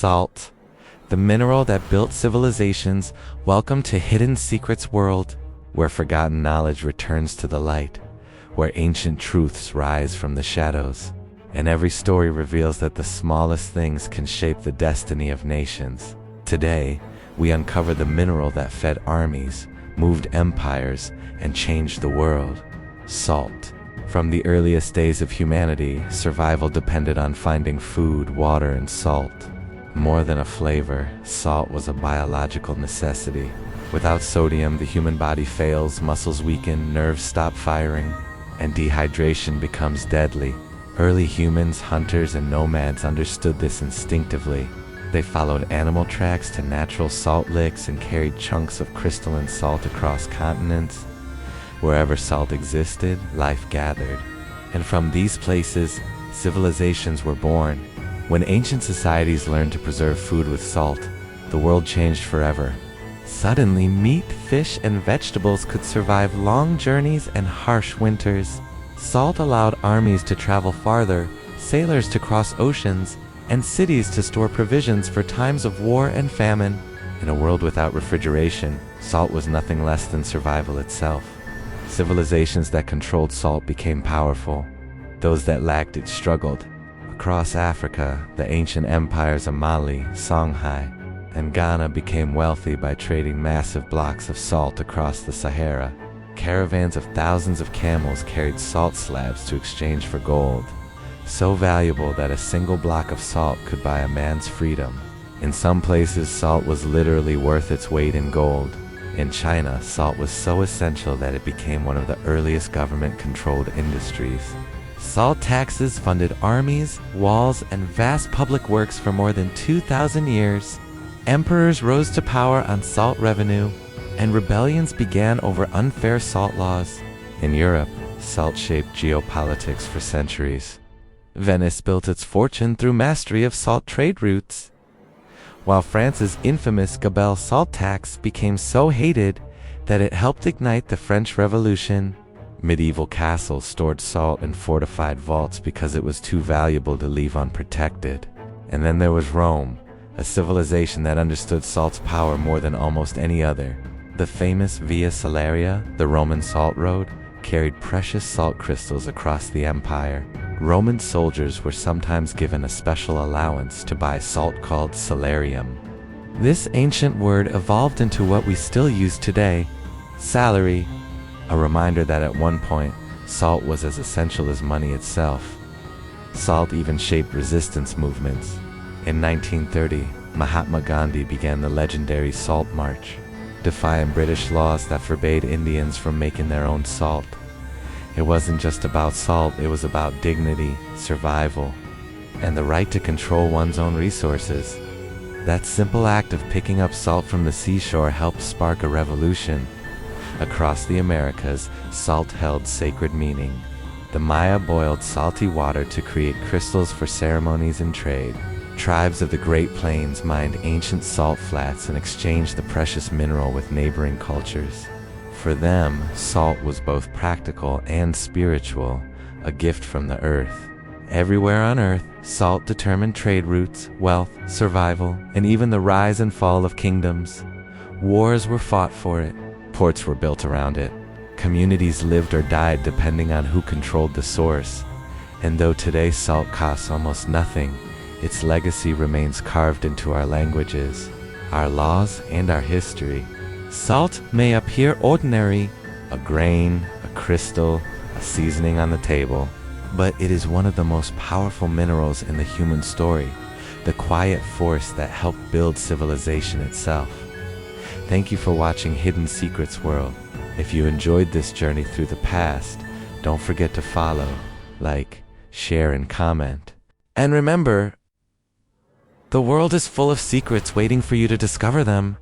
Salt, the mineral that built civilizations. Welcome to Hidden Secrets World, where forgotten knowledge returns to the light, where ancient truths rise from the shadows, and every story reveals that the smallest things can shape the destiny of nations. Today, we uncover the mineral that fed armies, moved empires, and changed the world: salt. From the earliest days of humanity, survival depended on finding food, water, and salt. More than a flavor, salt was a biological necessity. Without sodium, the human body fails, muscles weaken, nerves stop firing, and dehydration becomes deadly. Early humans, hunters, and nomads understood this instinctively. They followed animal tracks to natural salt licks and carried chunks of crystalline salt across continents. Wherever salt existed, life gathered. And from these places, civilizations were born. When ancient societies learned to preserve food with salt, the world changed forever. Suddenly, meat, fish, and vegetables could survive long journeys and harsh winters. Salt allowed armies to travel farther, sailors to cross oceans, and cities to store provisions for times of war and famine. In a world without refrigeration, salt was nothing less than survival itself. Civilizations that controlled salt became powerful. Those that lacked it struggled. Across Africa, the ancient empires of Mali, Songhai, and Ghana became wealthy by trading massive blocks of salt across the Sahara. Caravans of thousands of camels carried salt slabs to exchange for gold, so valuable that a single block of salt could buy a man's freedom. In some places, salt was literally worth its weight in gold. In China, salt was so essential that it became one of the earliest government-controlled industries. Salt taxes funded armies, walls, and vast public works for more than 2,000 years. Emperors rose to power on salt revenue, and rebellions began over unfair salt laws. In Europe, salt shaped geopolitics for centuries. Venice built its fortune through mastery of salt trade routes, while France's infamous Gabelle salt tax became so hated that it helped ignite the French Revolution. Medieval castles stored salt in fortified vaults because it was too valuable to leave unprotected. And then there was Rome, a civilization that understood salt's power more than almost any other. The famous Via Salaria, the Roman salt road, carried precious salt crystals across the empire. Roman soldiers were sometimes given a special allowance to buy salt called salarium. This ancient word evolved into what we still use today: salary, a reminder that at one point, salt was as essential as money itself. Salt even shaped resistance movements. In 1930, Mahatma Gandhi began the legendary Salt March, defying British laws that forbade Indians from making their own salt. It wasn't just about salt, it was about dignity, survival, and the right to control one's own resources. That simple act of picking up salt from the seashore helped spark a revolution. Across the Americas, salt held sacred meaning. The Maya boiled salty water to create crystals for ceremonies and trade. Tribes of the Great Plains mined ancient salt flats and exchanged the precious mineral with neighboring cultures. For them, salt was both practical and spiritual, a gift from the earth. Everywhere on earth, salt determined trade routes, wealth, survival, and even the rise and fall of kingdoms. Wars were fought for it. Ports were built around it. Communities lived or died depending on who controlled the source. And though today salt costs almost nothing, its legacy remains carved into our languages, our laws, and our history. Salt may appear ordinary, a grain, a crystal, a seasoning on the table, but it is one of the most powerful minerals in the human story, the quiet force that helped build civilization itself. Thank you for watching Hidden Secrets World. If you enjoyed this journey through the past, don't forget to follow, like, share, and comment. And remember, the world is full of secrets waiting for you to discover them.